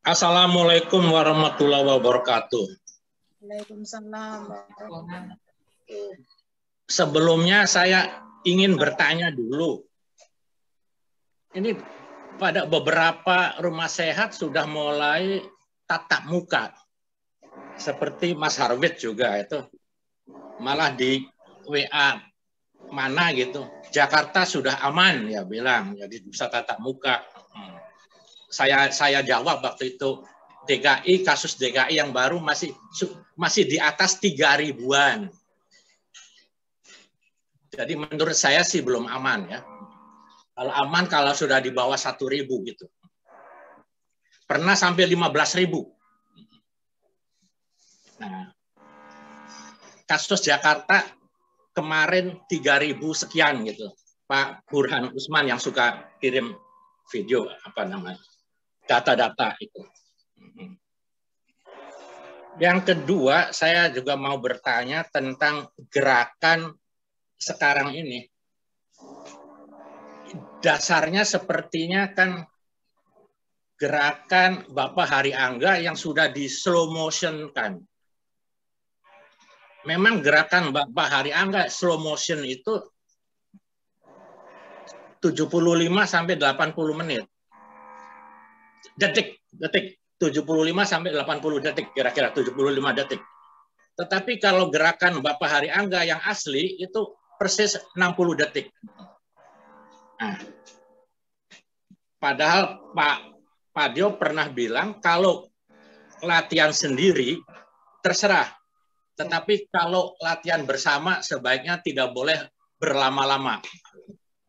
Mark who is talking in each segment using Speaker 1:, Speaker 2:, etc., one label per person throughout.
Speaker 1: Assalamualaikum warahmatullahi wabarakatuh.
Speaker 2: Waalaikumsalam.
Speaker 1: Sebelumnya saya ingin bertanya dulu. Ini pada beberapa rumah sehat sudah mulai tatap muka. Seperti Mas Harwit juga itu. Malah di WA mana gitu. Jakarta sudah aman ya bilang. Jadi bisa tatap muka. Saya jawab waktu itu DKI, kasus DKI yang baru masih di atas 3.000-an. Jadi menurut saya sih belum aman ya. Kalau aman kalau sudah di bawah 1.000 gitu. Pernah sampai 15.000. Nah, kasus Jakarta kemarin 3.000 sekian gitu. Pak Burhan Usman yang suka kirim video apa namanya data-data itu. Yang kedua, saya juga mau bertanya tentang gerakan sekarang ini. Dasarnya sepertinya kan gerakan Bapak Hari Angga yang sudah di slow motion kan. Memang gerakan Bapak Hari Angga slow motion itu 75 sampai 80 menit. Detik 75 sampai 80 detik, kira-kira 75 detik. Tetapi kalau gerakan Bapak Hari Angga yang asli itu persis 60 detik. Nah, padahal Pak Dio pernah bilang kalau latihan sendiri terserah. Tetapi kalau latihan bersama sebaiknya tidak boleh berlama-lama.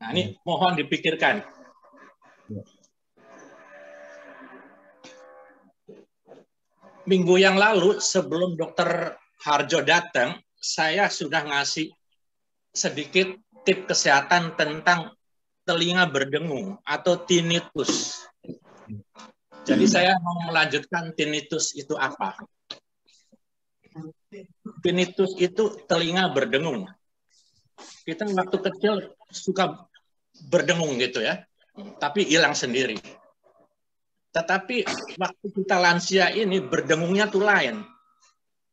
Speaker 1: Nah, ini mohon dipikirkan. Minggu yang lalu sebelum Dokter Harjo datang, saya sudah ngasih sedikit tip kesehatan tentang telinga berdengung atau tinnitus. Jadi saya mau melanjutkan tinnitus itu apa. Tinnitus itu telinga berdengung. Kita waktu kecil suka berdengung gitu ya, tapi hilang sendiri. Tetapi waktu kita lansia ini berdengungnya tuh lain.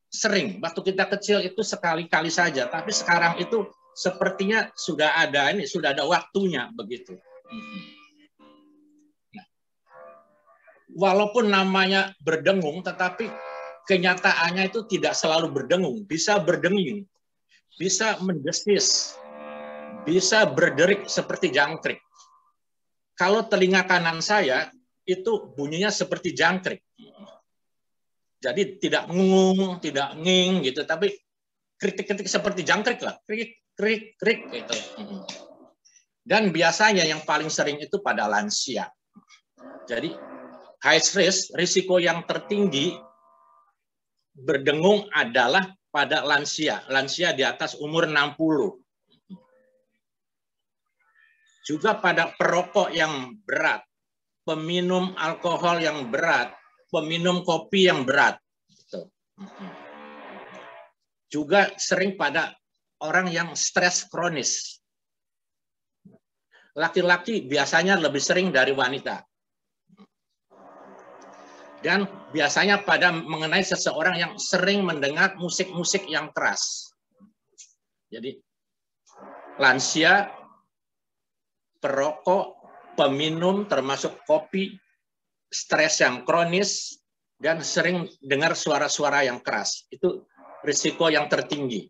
Speaker 1: Sering, waktu kita kecil itu sekali-kali saja, tapi sekarang itu sepertinya sudah ada waktunya begitu. Walaupun namanya berdengung, tetapi kenyataannya itu tidak selalu berdengung, bisa berdenging, bisa mendesis, bisa berderik seperti jangkrik. Kalau telinga kanan saya itu bunyinya seperti jangkrik. Jadi tidak ngung, tidak nging gitu, tapi kritik-kritik seperti jangkrik lah, krik gitu. Dan biasanya yang paling sering itu pada lansia. Jadi high risk, risiko yang tertinggi berdengung adalah pada lansia di atas umur 60. Juga pada perokok yang berat, peminum alkohol yang berat, peminum kopi yang berat. Juga sering pada orang yang stres kronis. Laki-laki biasanya lebih sering dari wanita. Dan biasanya pada mengenai seseorang yang sering mendengar musik-musik yang keras. Jadi lansia, perokok, peminum termasuk kopi, stres yang kronis, dan sering dengar suara-suara yang keras. Itu risiko yang tertinggi.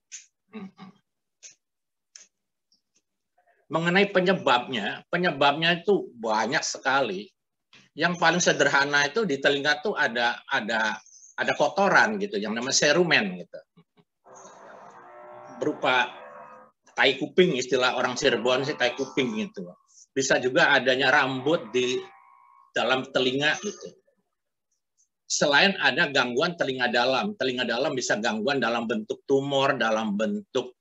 Speaker 1: Mengenai penyebabnya itu banyak sekali. Yang paling sederhana itu di telinga tuh ada kotoran gitu, yang namanya serumen gitu. Berupa tai kuping, istilah orang Cirebon sih tai kuping gitu. Bisa juga adanya rambut di dalam telinga gitu. Selain ada gangguan telinga dalam bisa gangguan dalam bentuk tumor, dalam bentuk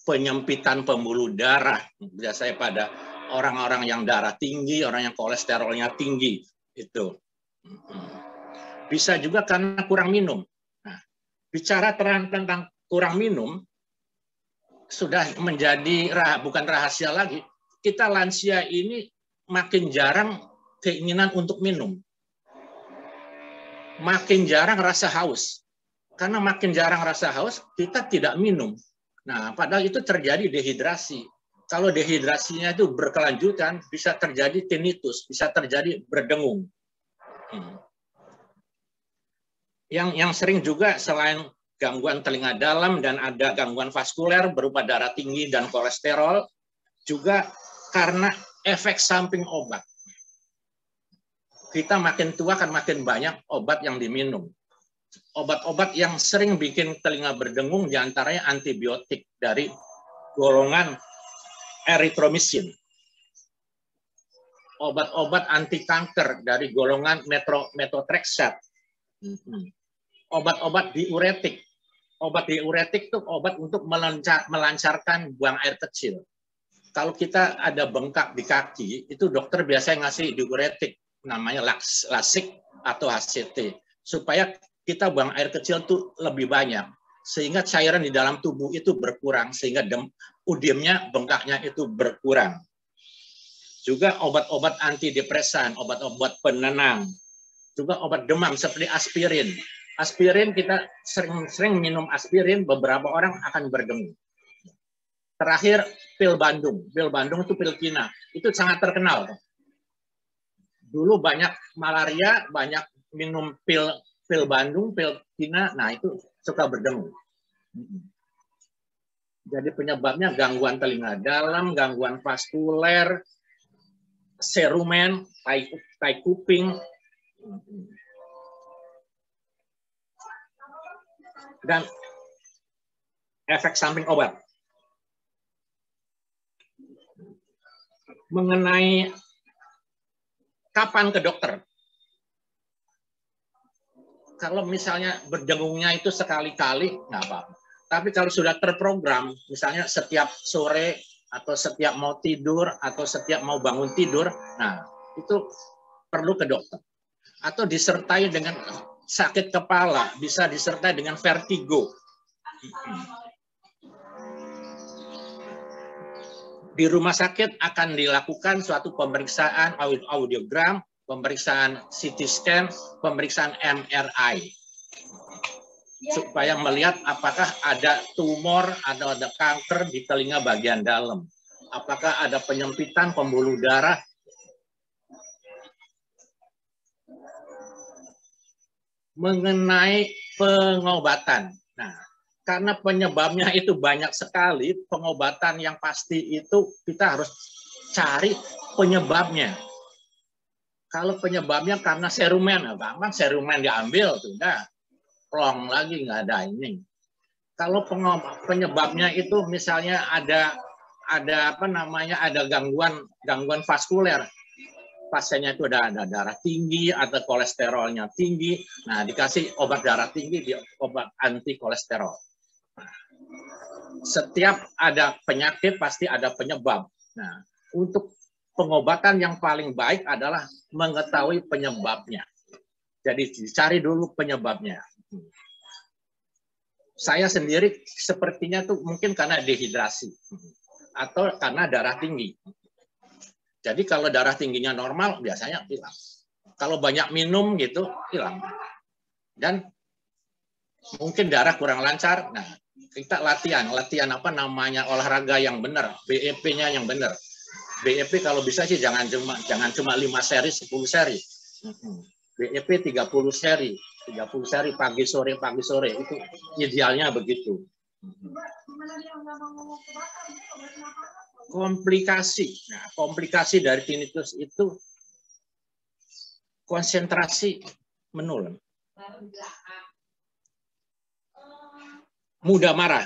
Speaker 1: penyempitan pembuluh darah. Biasanya pada orang-orang yang darah tinggi, orang yang kolesterolnya tinggi itu. Bisa juga karena kurang minum. Nah, bicara tentang kurang minum sudah menjadi bukan rahasia lagi. Kita lansia ini makin jarang keinginan untuk minum. makin jarang rasa haus. Karena makin jarang rasa haus, kita tidak minum. Nah, padahal itu terjadi dehidrasi. Kalau dehidrasinya itu berkelanjutan, bisa terjadi tinnitus, bisa terjadi berdengung. Yang sering juga selain gangguan telinga dalam dan ada gangguan vaskuler berupa darah tinggi dan kolesterol, juga karena efek samping obat. Kita makin tua kan makin banyak obat yang diminum. Obat-obat yang sering bikin telinga berdengung diantaranya antibiotik dari golongan erythromycin. Obat-obat anti kanker dari golongan methotrexate. Obat-obat diuretik. Obat diuretik itu obat untuk melancarkan buang air kecil. Kalau kita ada bengkak di kaki, itu dokter biasanya ngasih diuretik, namanya lasik atau HCT, supaya kita buang air kecil itu lebih banyak, sehingga cairan di dalam tubuh itu berkurang, sehingga udemnya, bengkaknya itu berkurang. Juga obat-obat antidepresan, obat-obat penenang, juga obat demam seperti aspirin. Aspirin kita sering minum aspirin, beberapa orang akan berdengung. Terakhir pil Bandung. Pil Bandung itu pil Kina. Itu sangat terkenal. Dulu banyak malaria, banyak minum pil Bandung, pil Kina, nah itu suka berdengung. Jadi penyebabnya gangguan telinga dalam, gangguan vaskuler, serumen, tai kuping, dan efek samping obat. Mengenai kapan ke dokter? Kalau misalnya berdengungnya itu sekali-kali, nggak apa-apa. Tapi kalau sudah terprogram, misalnya setiap sore atau setiap mau tidur atau setiap mau bangun tidur, nah itu perlu ke dokter. Atau disertai dengan sakit kepala, bisa disertai dengan vertigo. Di rumah sakit akan dilakukan suatu pemeriksaan audiogram, pemeriksaan CT scan, pemeriksaan MRI, supaya melihat apakah ada tumor atau ada kanker di telinga bagian dalam, apakah ada penyempitan pembuluh darah. Mengenai pengobatan, nah karena penyebabnya itu banyak sekali, pengobatan yang pasti itu kita harus cari penyebabnya. Kalau penyebabnya karena serumen, gampang serumen diambil, sudah plong lagi, nggak ada ini. Kalau penyebabnya itu misalnya ada apa namanya, ada gangguan vaskuler, pasiennya itu ada darah tinggi atau kolesterolnya tinggi, nah dikasih obat darah tinggi, obat anti kolesterol. Setiap ada penyakit pasti ada penyebab. Nah, untuk pengobatan yang paling baik adalah mengetahui penyebabnya. Jadi dicari dulu penyebabnya. Saya sendiri sepertinya tuh mungkin karena dehidrasi atau karena darah tinggi. Jadi kalau darah tingginya normal biasanya hilang. Kalau banyak minum gitu hilang. Dan mungkin darah kurang lancar. Nah, kita latihan apa namanya, olahraga yang benar, BEP-nya yang benar. BEP kalau bisa sih jangan cuma 5 seri, 10 seri. BEP 30 seri, pagi sore itu idealnya begitu. Komplikasi dari tinnitus itu konsentrasi menurun, mudah marah,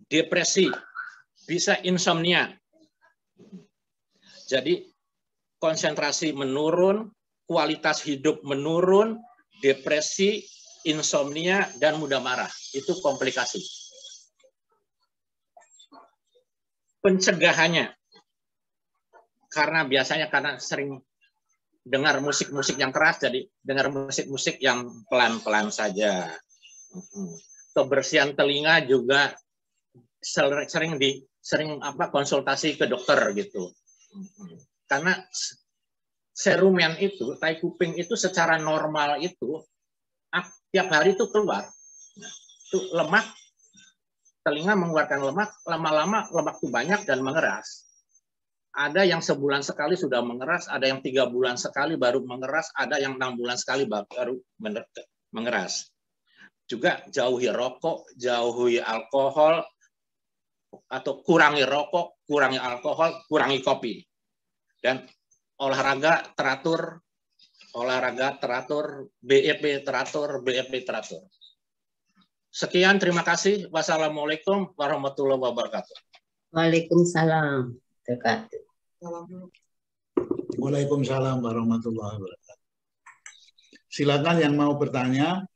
Speaker 1: depresi, bisa insomnia. Jadi konsentrasi menurun, kualitas hidup menurun, depresi, insomnia, dan mudah marah. Itu komplikasi. Pencegahannya, karena sering dengar musik-musik yang keras, jadi dengar musik-musik yang pelan-pelan saja. Kebersihan telinga juga sering konsultasi ke dokter gitu. Karena serumen itu, tai kuping itu secara normal itu tiap hari itu keluar. Nah, itu lemak, telinga mengeluarkan lemak, lama-lama lemak itu banyak dan mengeras. Ada yang sebulan sekali sudah mengeras, ada yang 3 bulan sekali baru mengeras, ada yang 6 bulan sekali baru mengeras. Juga jauhi rokok, jauhi alkohol, atau kurangi rokok, kurangi alkohol, kurangi kopi. Dan olahraga teratur, BEP teratur. Sekian, terima kasih. Wassalamualaikum warahmatullahi wabarakatuh.
Speaker 3: Waalaikumsalam.
Speaker 4: Waalaikumsalam warahmatullahi wabarakatuh. Silakan yang mau bertanya,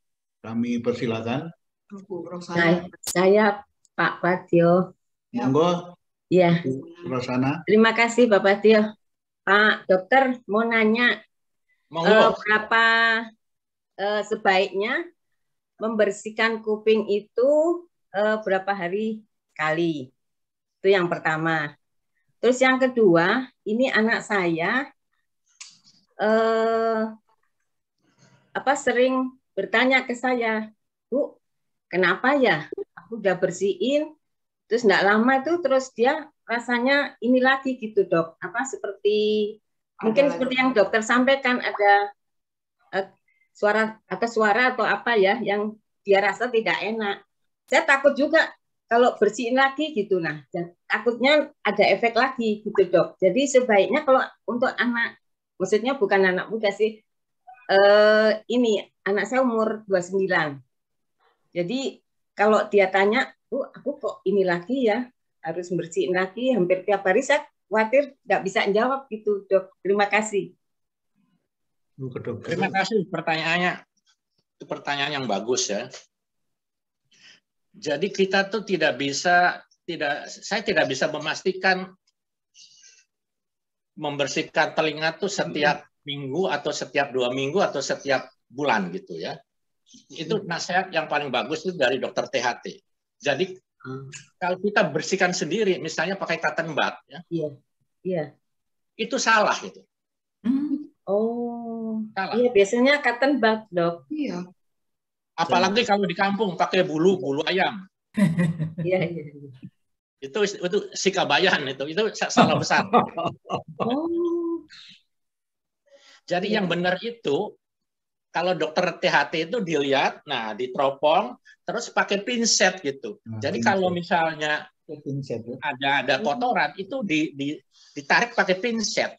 Speaker 4: kami persilakan.
Speaker 3: Saya Pak Patio.
Speaker 4: Monggo.
Speaker 3: Ya.
Speaker 4: Rosana.
Speaker 3: Terima kasih Pak Patio. Pak Dokter mau nanya, berapa sebaiknya membersihkan kuping itu berapa hari kali? Itu yang pertama. Terus yang kedua, ini anak saya sering bertanya ke saya, Bu, kenapa ya? Aku udah bersihin, terus enggak lama itu terus dia rasanya ini lagi gitu, Dok. Seperti mungkin seperti yang dokter sampaikan, ada suara atau apa ya yang dia rasa tidak enak. Saya takut juga kalau bersihin lagi gitu, nah takutnya ada efek lagi gitu, Dok. Jadi sebaiknya kalau untuk anak, maksudnya bukan anak muda sih, ini anak saya umur 29. Jadi kalau dia tanya, Bu, aku kok ini lagi ya, harus bersihin lagi hampir tiap hari, saya khawatir nggak bisa jawab gitu, Dok. Terima kasih.
Speaker 1: Terima kasih pertanyaannya. Itu pertanyaan yang bagus ya. Jadi kita tuh saya tidak bisa memastikan membersihkan telinga tuh setiap minggu atau setiap 2 minggu atau setiap bulan gitu ya. Itu nasihat yang paling bagus itu dari dokter THT. Jadi kalau kita bersihkan sendiri, misalnya pakai cotton bud ya.
Speaker 3: Iya.
Speaker 1: Itu salah itu.
Speaker 3: Oh.
Speaker 1: Salah.
Speaker 3: Iya, biasanya cotton bud, Dok.
Speaker 2: Iya.
Speaker 1: Apalagi kalau di kampung pakai bulu ayam.
Speaker 3: Iya.
Speaker 1: Itu sikabayan itu salah besar.
Speaker 3: Oh.
Speaker 1: Jadi yang benar itu kalau dokter THT itu dilihat, nah diteropong, terus pakai pinset gitu. Jadi kalau misalnya ada kotoran itu ditarik pakai pinset.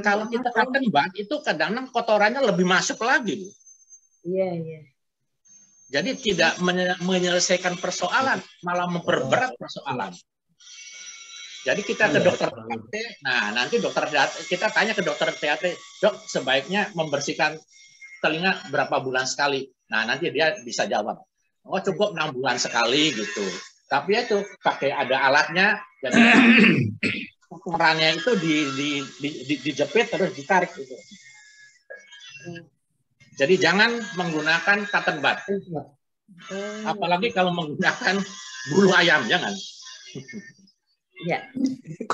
Speaker 1: Kalau kita cotton bud itu kadang-kadang kotorannya lebih masuk lagi.
Speaker 3: Iya.
Speaker 1: Jadi tidak menyelesaikan persoalan, malah memperberat persoalan. Jadi kita ke dokter THT, nah nanti kita tanya ke dokter THT, Dok, sebaiknya membersihkan telinga berapa bulan sekali? Nah nanti dia bisa jawab, oh cukup 6 bulan sekali gitu. Tapi itu pakai ada alatnya, jadi ukurannya itu dijepit terus ditarik gitu. Jadi jangan menggunakan cotton bud. Apalagi kalau menggunakan bulu ayam, jangan.
Speaker 3: Ya.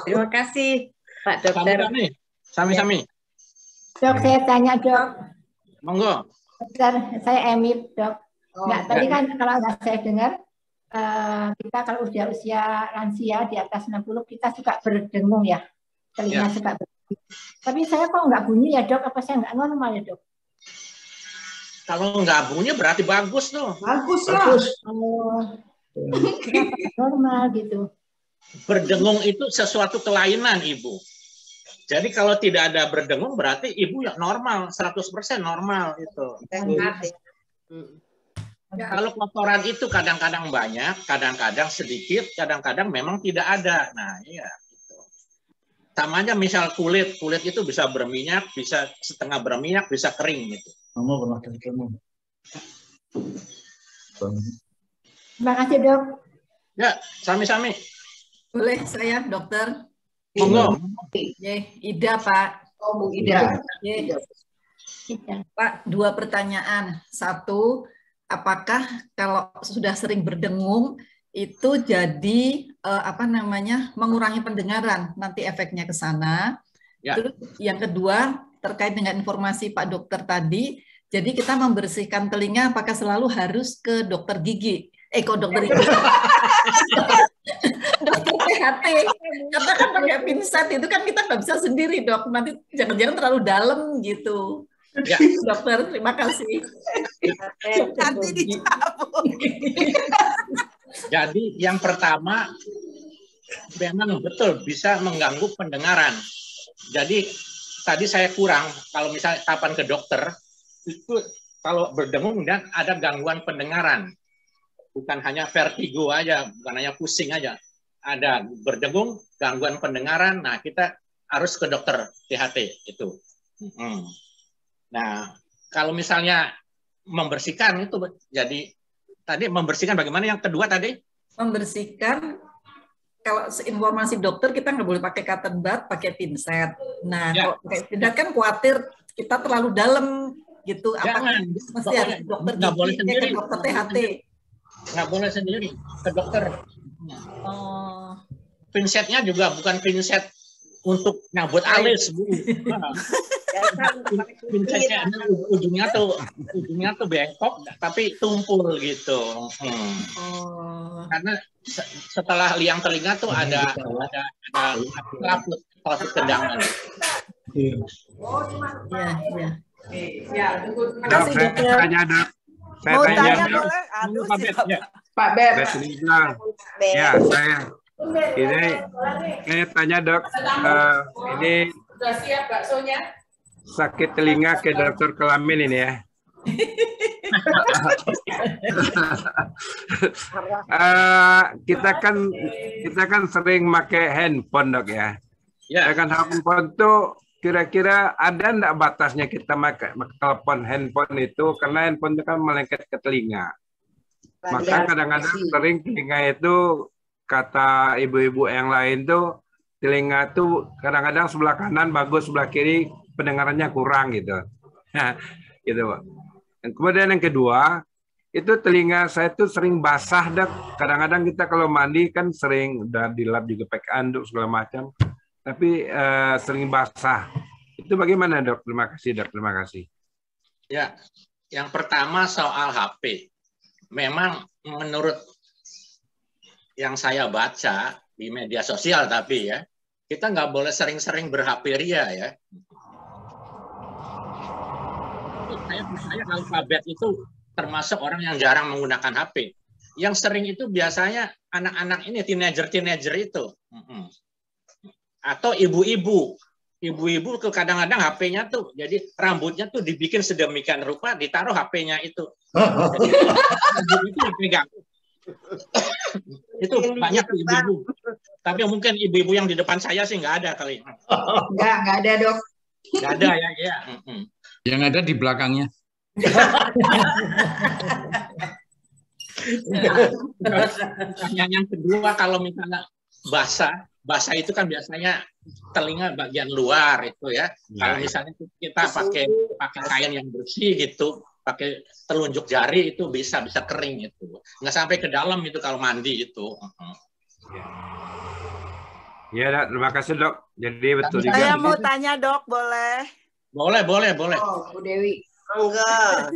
Speaker 3: Terima kasih Pak Dokter.
Speaker 1: Sami-sami.
Speaker 5: Dok, saya tanya, Dok.
Speaker 1: Monggo.
Speaker 5: Dokter, saya Emip, Dok. Tadi kan kalau saya dengar, kita kalau usia lansia di atas 60, kita suka berdengung ya. Telinga suka berbunyi. Tapi saya kok nggak bunyi ya, Dok? Apa saya nggak normal ya, Dok?
Speaker 1: Kalau nggak bunyi berarti bagus tuh.
Speaker 2: Bagus lah.
Speaker 5: Oh, normal gitu.
Speaker 1: Berdengung itu sesuatu kelainan, Ibu. Jadi kalau tidak ada berdengung berarti Ibu ya normal, 100% normal itu. Kalau kotoran itu kadang-kadang banyak, kadang-kadang sedikit, kadang-kadang memang tidak ada. Nah, iya. Gitu. Sama aja misal kulit itu bisa berminyak, bisa setengah berminyak, bisa kering gitu.
Speaker 5: Terima kasih, Dok.
Speaker 1: Ya, sami-sami.
Speaker 6: Boleh saya, Dokter?
Speaker 1: Monggo.
Speaker 6: Ida, Pak.
Speaker 2: Bu Ida.
Speaker 6: Pak, 2 pertanyaan. 1, apakah kalau sudah sering berdengung itu jadi mengurangi pendengaran, nanti efeknya ke sana.
Speaker 1: Ya.
Speaker 6: Terus yang kedua terkait dengan informasi Pak Dokter tadi, jadi kita membersihkan telinga apakah selalu harus ke dokter gigi? Ke dokter gigi. Dokter THT. Karena kan pakai pinset itu kan kita nggak bisa sendiri, Dok. Nanti jangan-jangan terlalu dalam gitu.
Speaker 1: Ya.
Speaker 6: Dokter, terima kasih.
Speaker 7: Nanti dicabut.
Speaker 1: Jadi yang pertama memang betul bisa mengganggu pendengaran. Jadi tadi saya kurang kalau misalnya kapan ke dokter itu kalau berdengung dan ada gangguan pendengaran. Bukan hanya vertigo aja, bukan hanya pusing aja. Ada berdengung, gangguan pendengaran. Nah, kita harus ke dokter THT itu. Nah, kalau misalnya membersihkan itu jadi tadi membersihkan bagaimana yang kedua tadi?
Speaker 6: Membersihkan, kalau informasi dokter kita nggak boleh pakai cotton bud, pakai pinset. Nah, kalau pakai pinset kan khawatir kita terlalu dalam gitu.
Speaker 1: Jangan.
Speaker 6: Mesti harus dokter
Speaker 1: nggak boleh sendiri.
Speaker 6: ke dokter THT.
Speaker 1: Nggak boleh sendiri, ke dokter.
Speaker 6: Oh.
Speaker 1: Pinsetnya juga bukan pinset untuk nyabut alis, Bu. Pinsetnya ujungnya tuh bengkok tapi tumpul gitu. Karena setelah liang telinga tuh ada selaput kendangan.
Speaker 6: Iya.
Speaker 8: Dok, saya tanya, Dok. Saya
Speaker 7: Mau
Speaker 8: tanya,
Speaker 7: tanya
Speaker 8: Dok.
Speaker 7: boleh? Aduh,
Speaker 9: Pak Beb.
Speaker 8: Ya, saya. Ini saya tanya, Dok. Ini
Speaker 9: Sudah siap baksonya?
Speaker 8: sakit telinga ke dokter kelamin ini ya. Kita kan sering pakai handphone, Dok ya. Ya kan handphone tuh kira-kira ada enggak batasnya kita pakai telepon handphone itu karena handphone itu kan melengket ke telinga. Maka kadang-kadang sering telinga itu kata ibu-ibu yang lain tuh telinga tuh kadang-kadang sebelah kanan bagus, sebelah kiri pendengarannya kurang gitu. Gitu, Pak. Dan kemudian yang kedua, itu telinga saya tuh sering basah, Dok. Kadang-kadang kita kalau mandi kan sering udah dilap juga pakai anduk segala macam, tapi sering basah. Itu bagaimana, Dok? Terima kasih, Dok. Terima kasih.
Speaker 1: Ya, yang pertama soal HP. Memang menurut yang saya baca di media sosial tapi ya, kita nggak boleh sering-sering ber-HP ria ya. Saya kalau Pak Bet itu termasuk orang yang jarang menggunakan HP. Yang sering itu biasanya anak-anak ini, teenager itu. Atau ibu-ibu. Ibu-ibu kadang-kadang HP-nya tuh, jadi rambutnya tuh dibikin sedemikian rupa, ditaruh HP-nya itu. Jadi, itu dipegang. Itu banyak ibu-ibu. Tapi mungkin ibu-ibu yang di depan saya sih nggak ada kali.
Speaker 9: Nggak ada, Dok.
Speaker 1: Nggak ada ya.
Speaker 10: Yang ada di belakangnya.
Speaker 1: Yang kedua, kalau misalnya basah itu kan biasanya telinga bagian luar itu ya. Kalau misalnya kita pakai kain yang bersih gitu, pakai telunjuk jari itu bisa kering itu. Nggak sampai ke dalam itu kalau mandi itu.
Speaker 8: Ya, Dok. Terima kasih, Dok. Jadi betul juga.
Speaker 7: Saya mau tanya, Dok, boleh?
Speaker 1: Boleh.
Speaker 9: Oh, Bu Dewi.
Speaker 7: Enggak.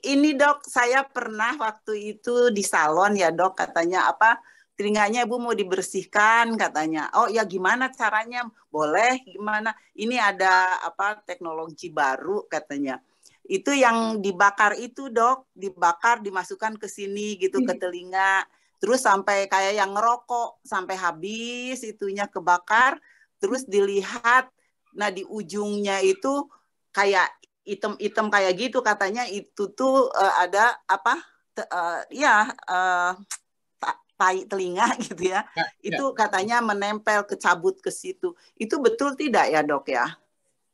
Speaker 7: Ini, Dok, saya pernah waktu itu di salon ya, Dok, katanya apa? Telinganya Ibu mau dibersihkan katanya. Oh ya, gimana caranya? Boleh, gimana? Ini ada apa teknologi baru katanya. Itu yang dibakar itu, Dok, dibakar dimasukkan ke sini gitu ke telinga. Terus sampai kayak yang ngerokok sampai habis itunya kebakar, terus dilihat nah di ujungnya itu kayak item-item kayak gitu katanya itu tuh ada apa? Tai telinga gitu ya. Itu katanya menempel kecabut ke situ. Itu betul tidak ya, Dok ya?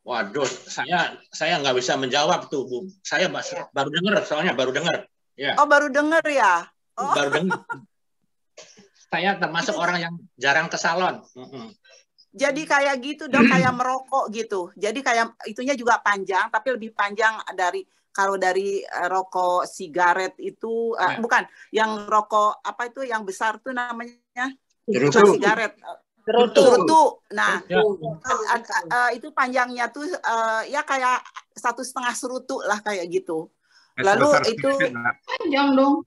Speaker 1: Waduh, saya nggak bisa menjawab tuh, Bu. Saya baru dengar, soalnya baru dengar. Ya.
Speaker 7: Oh, baru dengar ya? Oh.
Speaker 1: Baru dengar. Saya termasuk orang yang jarang ke salon.
Speaker 7: Jadi kayak gitu, Dok, kayak merokok gitu. Jadi kayak itunya juga panjang, tapi lebih panjang dari kalau dari rokok sigaret itu bukan yang rokok apa itu yang besar tuh namanya
Speaker 10: Cerutu.
Speaker 7: sigaret Cerutu. Nah,
Speaker 1: Ya.
Speaker 7: itu panjangnya tuh ya kayak 1,5 serutu lah kayak gitu. Lalu itu
Speaker 9: Panjang dong.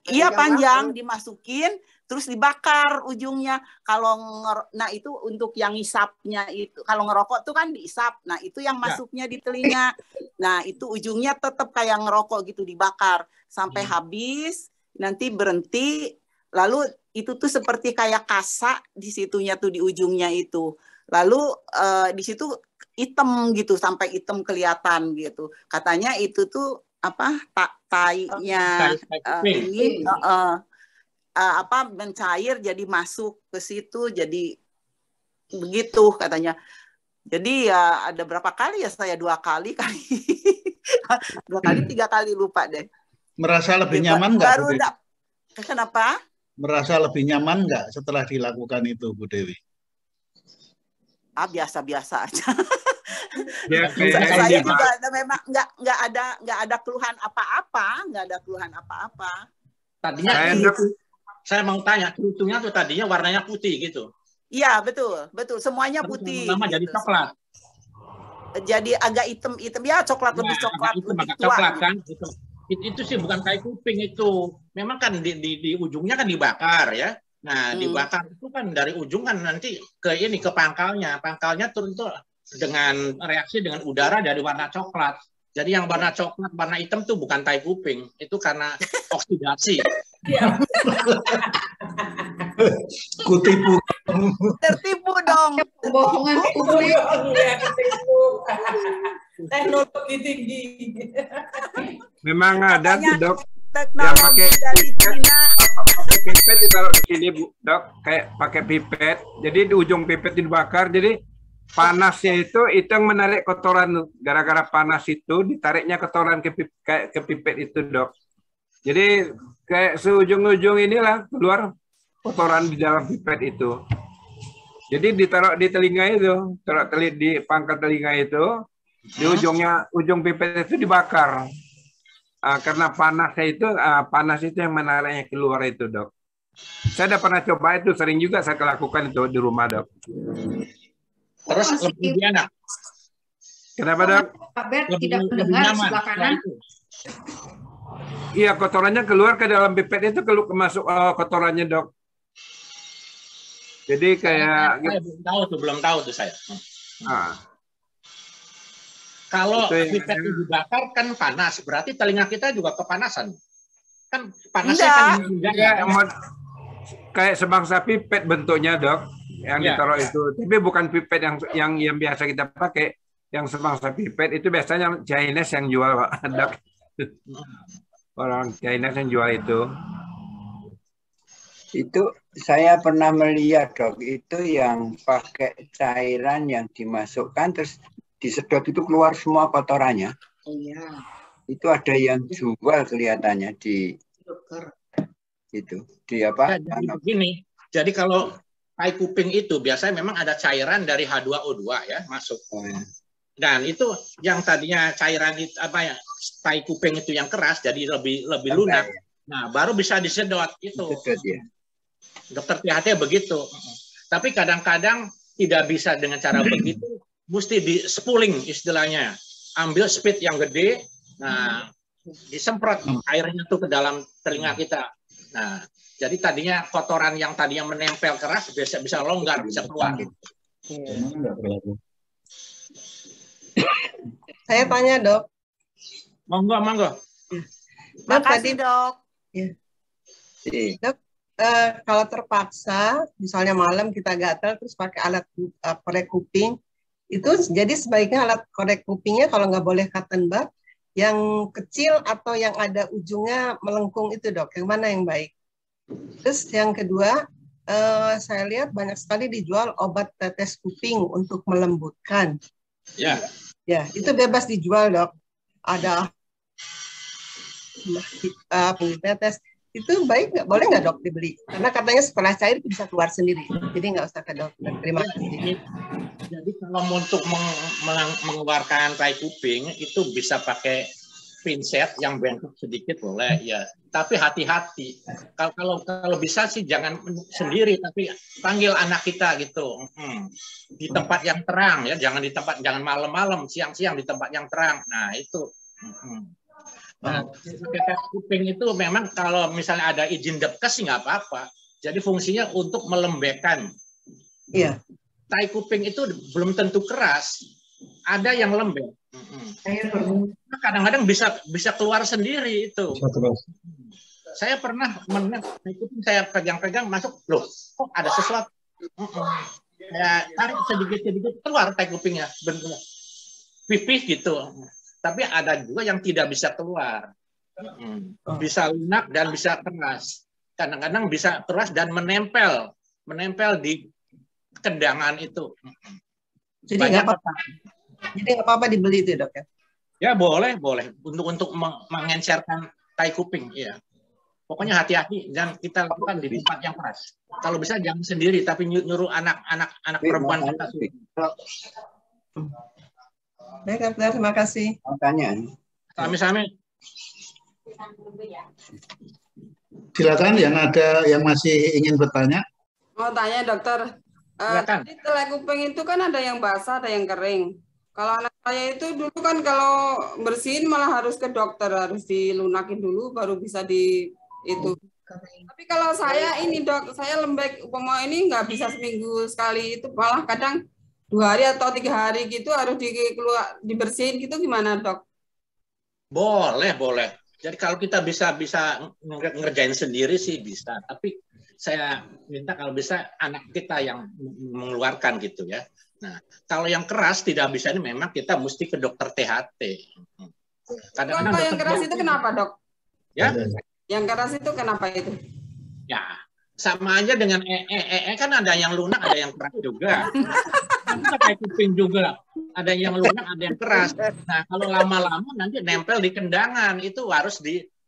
Speaker 7: iya panjang, dimasukin terus dibakar ujungnya. Nah itu untuk yang ngisapnya itu. Kalau ngerokok tuh kan diisap. Nah, itu yang masuknya di telinga. Nah, itu ujungnya tetap kayak ngerokok gitu dibakar sampai habis, nanti berhenti. Lalu itu tuh seperti kayak kasa di situnya tuh di ujungnya itu. Lalu di situ hitam gitu sampai hitam kelihatan gitu. Katanya itu tuh apa tainya ini mencair jadi masuk ke situ jadi begitu katanya. Jadi ya ada berapa kali ya saya 2 kali 2 kali 3 kali lupa deh.
Speaker 4: Merasa lebih nyaman nggak?
Speaker 7: Baru enggak. Kenapa?
Speaker 4: Merasa lebih nyaman nggak setelah dilakukan itu, Bu Dewi?
Speaker 7: Biasa-biasa aja.
Speaker 8: Ya,
Speaker 7: saya juga memang nggak ada keluhan apa-apa,
Speaker 1: Tadinya saya mau tanya, cerutunya tuh tadinya warnanya putih gitu.
Speaker 7: Iya, betul. Semuanya putih.
Speaker 1: Lama jadi coklat.
Speaker 7: Jadi agak hitam ya, coklat lebih coklat, lebih tua.
Speaker 1: Coklat kan gitu. Itu sih bukan tai kuping itu. Memang kan di ujungnya kan dibakar ya. Nah, dibakar itu kan dari ujung kan nanti ke pangkalnya. Pangkalnya turun tuh dengan reaksi dengan udara dari warna coklat. Jadi yang warna coklat, warna hitam tuh bukan tai kuping. Itu karena oksidasi.
Speaker 4: Kutipu.
Speaker 7: Tertipu dong.
Speaker 9: Bohongan publik. Teknologi tinggi.
Speaker 8: Memang ada tuh, Dok, yang
Speaker 7: Teknologi
Speaker 8: pakai
Speaker 7: dari Cina.
Speaker 8: pipet ditaruh di sini, Bu, Dok, kayak pakai pipet. Jadi di ujung pipet dibakar, jadi panasnya itu yang menarik kotoran. Gara-gara panas itu ditariknya kotoran ke pipet itu, Dok. Jadi kayak seujung-ujung inilah keluar kotoran di dalam pipet itu. Jadi ditaruh di telinga itu, taruh di pangkal telinga itu, di ujung pipet itu dibakar. Karena panas itu yang menariknya keluar itu, Dok. Saya udah pernah coba itu, sering juga saya lakukan itu di rumah, Dok.
Speaker 1: Terus lebih enak.
Speaker 8: Kenapa, Dok?
Speaker 9: Pak Bet tidak mendengar sebelah kanan.
Speaker 8: Iya, kotorannya keluar ke dalam pipet itu, masuk kotorannya, Dok. Jadi kayak
Speaker 1: saya belum tahu tuh saya. Kalau pipet dibakar kan panas, berarti telinga kita juga kepanasan. Kan panasnya kan
Speaker 8: kayak sebangsa pipet bentuknya, Dok, yang ditaruh itu. Tapi bukan pipet yang biasa kita pakai. Yang sebangsa pipet itu biasanya Chinese yang jual, Pak, Dok. Orang Chinese yang jual itu.
Speaker 11: Itu saya pernah melihat, Dok, itu yang pakai cairan yang dimasukkan terus disedot itu keluar semua kotorannya.
Speaker 9: Iya.
Speaker 11: Itu ada yang jual kelihatannya di itu. Di apa?
Speaker 1: Jadi begini. Jadi kalau tai kuping itu biasanya memang ada cairan dari H2O2 ya masuk. Dan itu yang tadinya cairan itu tai kuping itu yang keras jadi lebih lunak. Nah, baru bisa disedot itu.
Speaker 11: Ya.
Speaker 1: Dokter THT begitu. Tapi kadang-kadang tidak bisa dengan cara begitu, mesti di spooling istilahnya. Ambil speed yang gede, nah disemprot airnya tuh ke dalam telinga kita. Nah, jadi tadinya kotoran yang tadinya menempel keras bisa longgar, bisa keluar.
Speaker 12: Saya tanya, Dok.
Speaker 1: Monggo.
Speaker 7: Makasih, Dok.
Speaker 12: Ya. Dok, kalau terpaksa, misalnya malam kita gatal terus pakai alat korek kuping, itu jadi sebaiknya alat korek kupingnya kalau nggak boleh cotton bud, yang kecil atau yang ada ujungnya melengkung itu, Dok, yang mana yang baik? Terus yang kedua, saya lihat banyak sekali dijual obat tetes kuping untuk melembutkan.
Speaker 1: Ya.
Speaker 12: Ya, itu bebas dijual, Dok. Ada tetes. Itu baik nggak? Boleh nggak, Dok, dibeli? Karena katanya setelah cair itu bisa keluar sendiri. Jadi nggak usah ke dokter. Terima kasih.
Speaker 1: Jadi kalau untuk mengeluarkan tai kuping itu bisa pakai pinset yang bengkok sedikit boleh ya, tapi hati-hati. Kalau bisa sih jangan sendiri, tapi panggil anak kita gitu. Di tempat yang terang ya, jangan malam-malam, siang-siang di tempat yang terang. Nah itu. Nah, tes kuping itu memang kalau misalnya ada izin Depkes sih nggak apa-apa. Jadi fungsinya untuk melembekkan.
Speaker 12: Iya.
Speaker 1: Tai kuping itu belum tentu keras. Ada yang lembek. Kadang-kadang bisa keluar sendiri itu. Saya pernah saya pegang-pegang masuk, loh, kok ada sesuatu. Saya tarik sedikit-sedikit keluar tai kupingnya, bentuknya pipih gitu. Tapi ada juga yang tidak bisa keluar. Bisa lunak dan bisa keras. Kadang-kadang bisa keras dan menempel di kendangan itu.
Speaker 12: Jadi nggak apa-apa. Jadi nggak apa-apa dibeli itu, Dok ya?
Speaker 1: Ya boleh untuk mengencerkan tai kuping, ya. Pokoknya hati-hati dan kita lakukan di tempat yang keras. Kalau bisa jangan sendiri, tapi nyuruh anak perempuan kita.
Speaker 12: Baik, Dokter, terima kasih.
Speaker 11: Pertanyaan.
Speaker 1: Sami-sami.
Speaker 4: Silakan yang masih ingin bertanya.
Speaker 13: Mau tanya, Dokter. Di telai kuping itu kan ada yang basah, ada yang kering. Kalau anak saya itu dulu kan kalau bersihin malah harus ke dokter, harus dilunakin dulu baru bisa itu. Tapi kalau saya ini, Dok, saya lembek umpama ini nggak bisa seminggu sekali, itu malah kadang 2 hari atau 3 hari gitu harus dibersihin gitu, gimana, Dok?
Speaker 1: Boleh. Jadi kalau kita bisa ngerjain sendiri sih bisa, tapi saya minta kalau bisa anak kita yang mengeluarkan gitu ya. Nah, kalau yang keras tidak bisa ini memang kita mesti ke dokter THT.
Speaker 13: Kalau yang keras itu kenapa, Dok?
Speaker 1: Ya?
Speaker 13: Yang keras itu kenapa itu?
Speaker 1: Ya, sama aja dengan kan ada yang lunak, ada yang keras juga. Kita kayak kuping juga. Ada yang lunak, ada yang keras. Nah, kalau lama-lama nanti nempel di kendangan, itu harus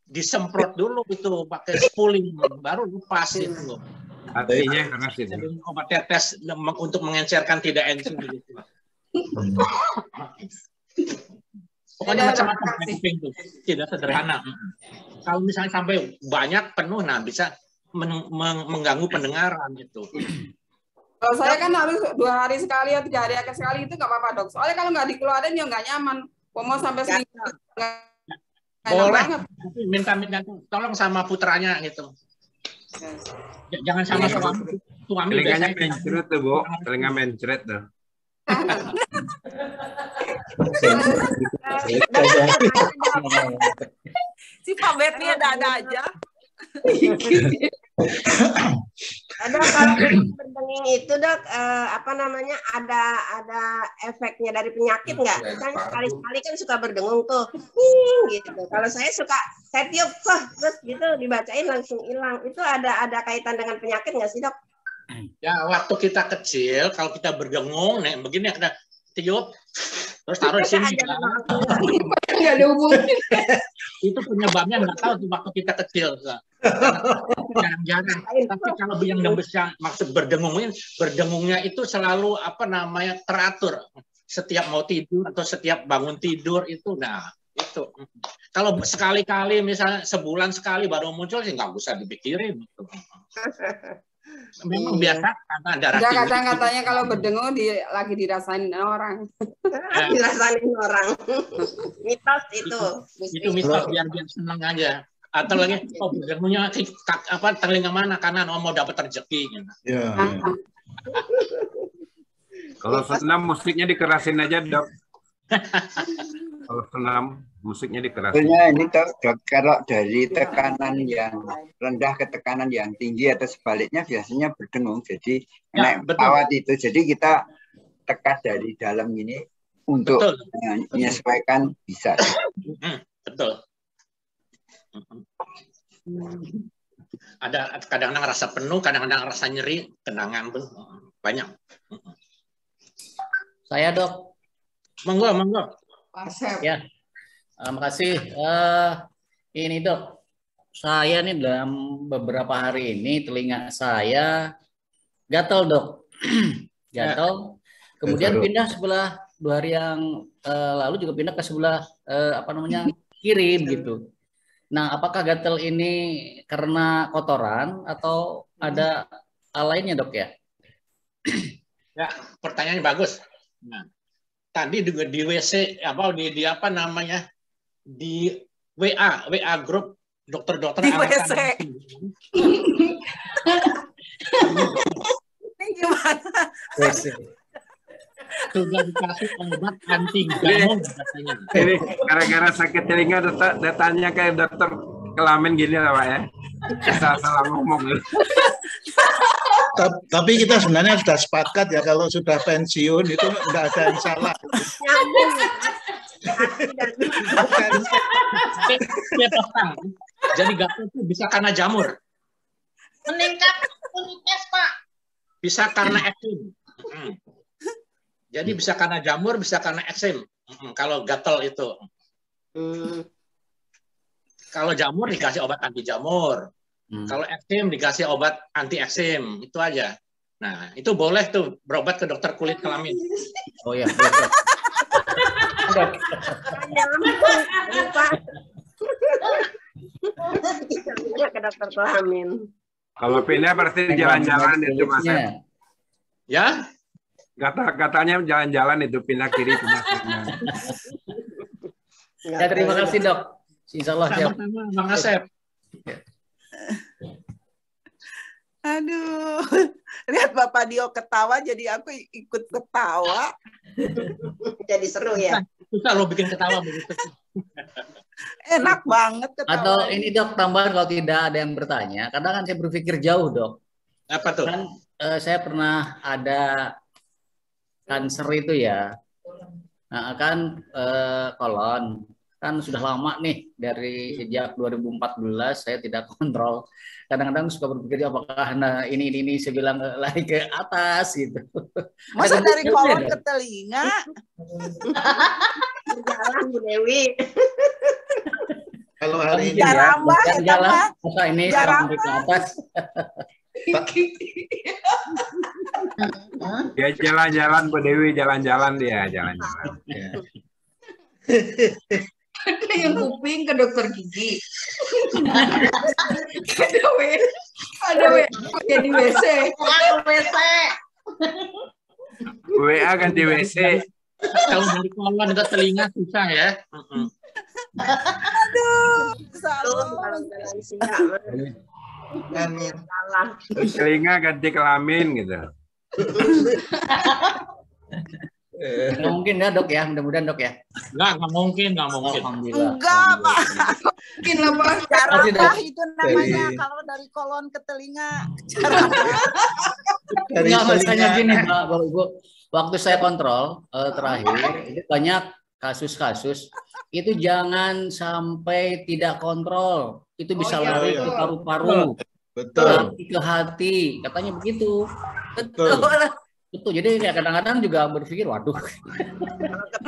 Speaker 1: disemprot dulu itu pakai spooling, baru lepas itu.
Speaker 8: Artinya keras itu.
Speaker 1: Obat tetes untuk mengencerkan tidak enzim gitu. Pokoknya macam-macam kuping itu tidak sederhana. Kalau misalnya sampai banyak penuh, nah bisa mengganggu pendengaran gitu.
Speaker 13: Kalau saya kan harus 2 hari sekali atau 3 hari sekali itu nggak apa-apa, Dok. Soalnya kalau nggak dikeluarin ya nggak nyaman. Mau sampai seminggu.
Speaker 1: Boleh. Minta tolong sama putranya gitu. Jangan sama suami.
Speaker 8: Telinganya mencret tuh, Bu. Telinga mencret tuh.
Speaker 7: Si Pak Betty ada aja.
Speaker 14: Ada kalau berdenging itu, Dok, ada efeknya dari penyakit nggak? Misalnya sekali-sekali kan suka berdengung tuh, gitu. Kalau saya tiup, terus gitu dibacain langsung hilang. Itu ada kaitan dengan penyakit nggak sih, Dok?
Speaker 1: Ya, waktu kita kecil, kalau kita berdengung, nih begini kita tiup, terus taruh di sini.
Speaker 9: Nggak ada hubungan.
Speaker 1: Itu penyebabnya nggak tahu tuh waktu kita kecil. Jarang-jarang. Tapi kalau yang besar, maksud berdengungnya itu selalu teratur. Setiap mau tidur atau setiap bangun tidur itu, nah itu. Kalau sekali-kali misalnya sebulan sekali baru muncul sih nggak usah dipikirin. Gitu. Memang biasa karena darah tinggi.
Speaker 13: Kadang-katanya kalau berdengung lagi dirasain orang.
Speaker 14: Dirasain orang. Mitos itu.
Speaker 1: Itu mitos biar senang aja. Atau lagi berdengungnya telinga mana kanan, mau dapat rezeki gitu.
Speaker 4: Ya.
Speaker 8: Kalau senam musiknya dikerasin aja, Dok. Kalau senam musiknya dikerasin.
Speaker 11: Sebenarnya ini Dok, kalau dari tekanan yang rendah ke tekanan yang tinggi atau sebaliknya biasanya berdengung. Jadi naik pesawat itu. Jadi kita tekan dari dalam ini untuk menyesuaikan bisa.
Speaker 1: Betul. Ada kadang-kadang rasa penuh, kadang-kadang rasa nyeri, kenangan tuh banyak.
Speaker 15: Saya, Dok.
Speaker 1: Monggo.
Speaker 15: Ya, makasih. Ini, Dok, saya nih dalam beberapa hari ini telinga saya gatal, Dok. Gatal. Kemudian pindah sebelah 2 hari yang lalu juga pindah ke sebelah kirim gitu. Nah, apakah gatal ini karena kotoran atau ada hal lainnya, Dok ya?
Speaker 1: Ya, pertanyaannya bagus. Nah, tadi juga di WC di apa namanya? Di WA grup dokter-dokter
Speaker 7: di WC. Ini gimana?
Speaker 1: WC. Sudah dikasih obat anti jamur katanya.
Speaker 8: Ini gara-gara sakit telinga datanya kayak dokter kelamin gini lah Pak ya. Salah ngomong.
Speaker 4: Tapi kita sebenarnya sudah sepakat ya kalau sudah pensiun itu enggak ada yang salah.
Speaker 1: Jadi gatal itu bisa karena jamur.
Speaker 2: Meningkat imunitas, Pak.
Speaker 1: Bisa karena eksim. Jadi bisa karena jamur, bisa karena eksim. Kalau gatal itu. Kalau jamur dikasih obat anti jamur. Kalau eksim dikasih obat anti eksim. Itu aja. Nah, itu boleh tuh berobat ke dokter kulit kelamin.
Speaker 15: Oh ya.
Speaker 14: Ke dokter kelamin.
Speaker 8: Kalau pindah berarti jalan-jalan itu Mas.
Speaker 1: Ya?
Speaker 8: Katanya jalan-jalan itu pindah kiri pindah kanan.
Speaker 15: Ya, terima kasih Dok. Insya Allah siap.
Speaker 1: Sama-sama Bang Asep.
Speaker 7: Aduh, lihat Bapak Dio ketawa, jadi aku ikut ketawa.
Speaker 14: Jadi seru ya.
Speaker 1: Susah lo bikin ketawa begitu.
Speaker 7: Enak banget ketawa.
Speaker 15: Atau ini Dok, tambahan kalau tidak ada yang bertanya. Kadang kan saya berpikir jauh Dok.
Speaker 1: Apa tuh?
Speaker 15: Kan saya pernah ada kanker itu ya. Nah, kan kolon. Kan sudah lama nih dari sejak 2014 saya tidak kontrol. Kadang-kadang suka berpikir apakah ini saya bilang lari ke atas gitu.
Speaker 7: Masa dari kolon ke telinga?
Speaker 14: Jalan Bu Dewi.
Speaker 4: Kalau hari ini
Speaker 7: jalan,
Speaker 15: masa ini sekarang ke atas.
Speaker 8: Dia jalan-jalan Bu Dewi, jalan-jalan dia, jalan-jalan.
Speaker 9: Ada yang kuping ke dokter gigi. ada jadi WC.
Speaker 8: WA ganti WC.
Speaker 1: Kalau dari kolon ke telinga susah ya.
Speaker 7: Aduh,
Speaker 8: telinga ganti kelamin gitu.
Speaker 15: Nggak mungkin ya Dok ya, mudah-mudahan Dok ya.
Speaker 1: Nggak mungkin.
Speaker 15: Alhamdulillah.
Speaker 7: Enggak, Pak.
Speaker 9: Mungkin lah Pak.
Speaker 7: Jarabah itu namanya kalau dari kolon ke telinga. Jarabah.
Speaker 15: Enggak, masalahnya gini Pak, Bapak Ibu. Waktu saya kontrol terakhir, itu banyak kasus-kasus itu jangan sampai tidak kontrol. Itu bisa lari ke paru-paru.
Speaker 4: Betul.
Speaker 15: Ke hati, katanya begitu. Betul. Betul, jadi kayak kadang-kadang juga berpikir, waduh.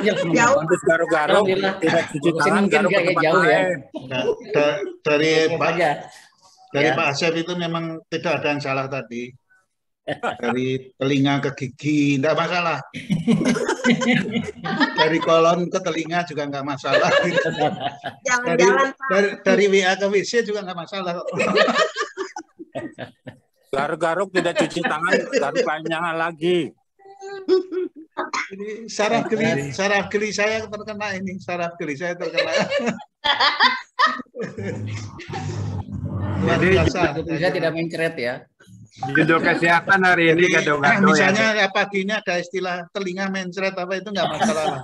Speaker 14: Jauh.
Speaker 10: Garuk-garuk, tidak cuci tangan, garuk ke tempat
Speaker 15: jauh
Speaker 10: lain.
Speaker 4: Nah, dari Pak Asep itu memang tidak ada yang salah tadi. Dari telinga ke gigi, tidak masalah. Dari kolon ke telinga juga nggak masalah. Dari WA ke WC juga nggak masalah.
Speaker 10: Garuk-garuk tidak cuci tangan, garuk lainnya lagi.
Speaker 4: Ini saraf geli saya terkena ini, saraf geli saya terkena.
Speaker 8: Jadi
Speaker 15: saya tidak mencret ya.
Speaker 8: Judul kesehatan hari ini gado-gado
Speaker 4: misalnya
Speaker 8: ya.
Speaker 4: pagi ini ada istilah telinga mencret apa itu nggak masalah.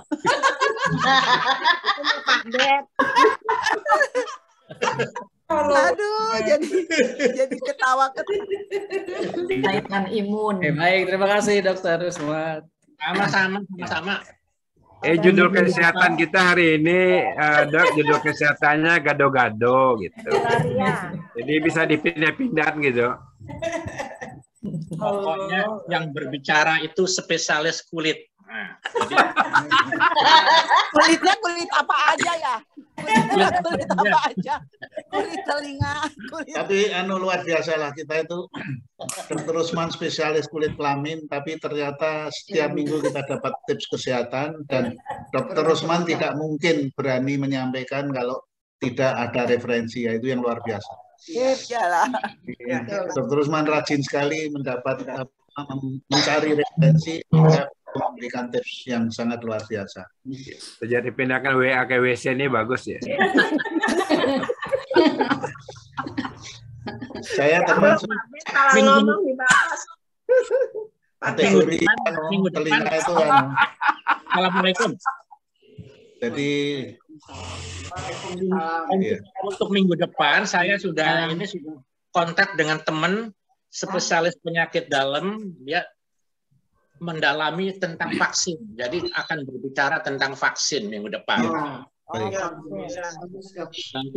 Speaker 7: Aduh, jadi ketawa.
Speaker 5: Kaitan imun.
Speaker 15: Baik, terima kasih Dokter Rusmat.
Speaker 1: Sama-sama.
Speaker 8: Judul kesehatan kita hari ini, Dok, judul kesehatannya gado-gado gitu. Jadi bisa dipindah-pindah gitu.
Speaker 1: Pokoknya yang berbicara itu spesialis kulit. Nah, jadi...
Speaker 7: Kulitnya kulit apa aja ya? Kulit apa aja? Kulit telinga.
Speaker 4: Tapi luar biasa lah kita itu Dr. Rusman spesialis kulit kelamin, tapi ternyata setiap minggu kita dapat tips kesehatan dan Dr. Rusman tidak mungkin berani menyampaikan kalau tidak ada referensi, ya itu yang luar biasa.
Speaker 7: Iyalah.
Speaker 4: Dr. Usman rajin sekali mencari referensi, memberikan tips yang sangat luar biasa.
Speaker 8: Jadi pindahkan WA ke WC ini bagus ya.
Speaker 4: Saya termasuk
Speaker 14: ngomong dibahas.
Speaker 4: kategori telinga itu kan.
Speaker 1: Assalamualaikum.
Speaker 4: Jadi
Speaker 1: untuk minggu depan saya sudah kontak dengan teman spesialis penyakit dalam, dia mendalami tentang vaksin. Jadi akan berbicara tentang vaksin minggu depan. Nanti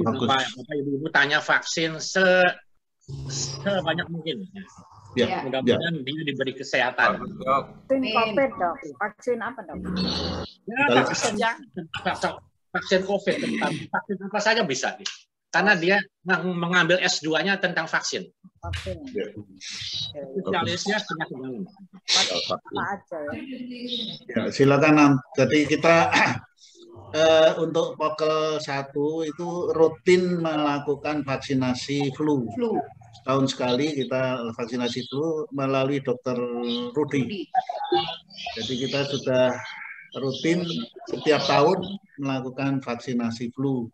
Speaker 1: Bapak Ibu tanya vaksin sebanyak mungkin.
Speaker 4: Ya,
Speaker 1: mudah-mudahan dia diberi kesehatan.
Speaker 16: Vaksin COVID, Dok. Vaksin apa, Dok?
Speaker 1: Vaksin COVID, vaksin apa saja bisa. Karena dia mengambil S2-nya tentang vaksin. Spesialisnya penyakit dalam.
Speaker 4: Ya, silakan. Jadi kita untuk Pokel 1 itu rutin melakukan vaksinasi flu. Setahun sekali kita vaksinasi flu melalui Dr. Rudi. Jadi kita sudah rutin setiap tahun melakukan vaksinasi flu.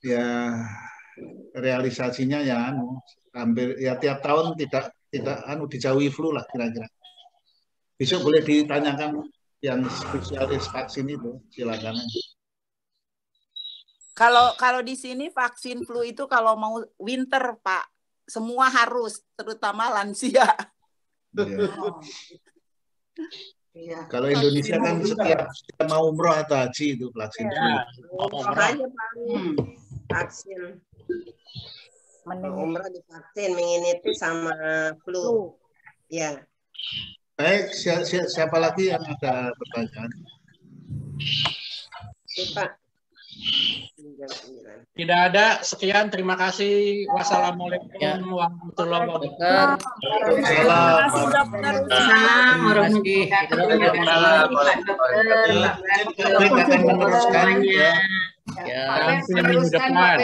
Speaker 4: Ya realisasinya ya hampir ya tiap tahun tidak dijauhi flu lah kira-kira. Besok boleh ditanyakan yang spesialis vaksin itu, silakan.
Speaker 7: Kalau di sini vaksin flu itu kalau mau winter, Pak, semua harus, terutama lansia.
Speaker 4: Ya. Kalau Indonesia kan setiap mau umroh atau haji itu vaksin flu.
Speaker 14: Vaksin. Umroh divaksin, menginiti sama flu. Ya.
Speaker 4: Baik, siapa lagi yang ada pertanyaan?
Speaker 14: Pak.
Speaker 1: Tidak ada. Sekian. Terima kasih. Wassalamualaikum warahmatullahi wabarakatuh.
Speaker 4: Assalamualaikum.
Speaker 8: Ya.
Speaker 1: Sampai minggu depan.